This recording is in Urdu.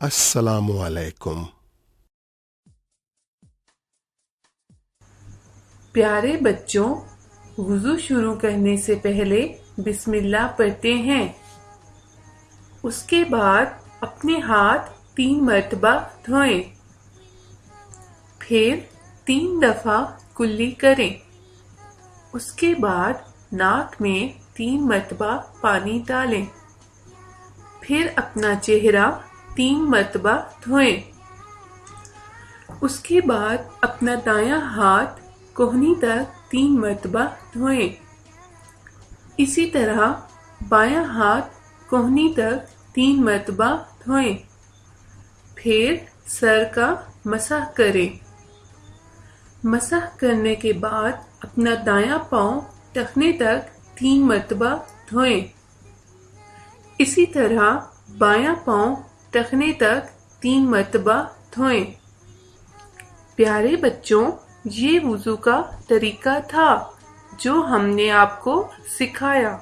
السلام علیکم۔ پیارے بچوں، وضو شروع کرنے سے پہلے بسم اللہ پڑھتے ہیں۔ اس کے بعد اپنے ہاتھ 3 مرتبہ دھوئیں، پھر 3 دفعہ کلی کریں۔ اس کے بعد ناک میں 3 مرتبہ پانی ڈالیں، پھر اپنا چہرہ 3 مرتبہ دھوئیں۔ اس کے بعد اپنا دایاں ہاتھ کوہنی تک 3 مرتبہ دھوئیں۔ اسی طرح بایاں ہاتھ کوہنی تک 3 مرتبہ دھوئیں، پھر سر کا مسح کریں۔ مسح کرنے کے بعد اپنا دایاں پاؤں ٹخنے تک 3 مرتبہ دھوئیں۔ اسی طرح بایاں پاؤں ٹخنے تک 3 مرتبہ دھوئیں۔ پیارے بچوں، یہ وضو کا طریقہ تھا جو ہم نے آپ کو سکھایا۔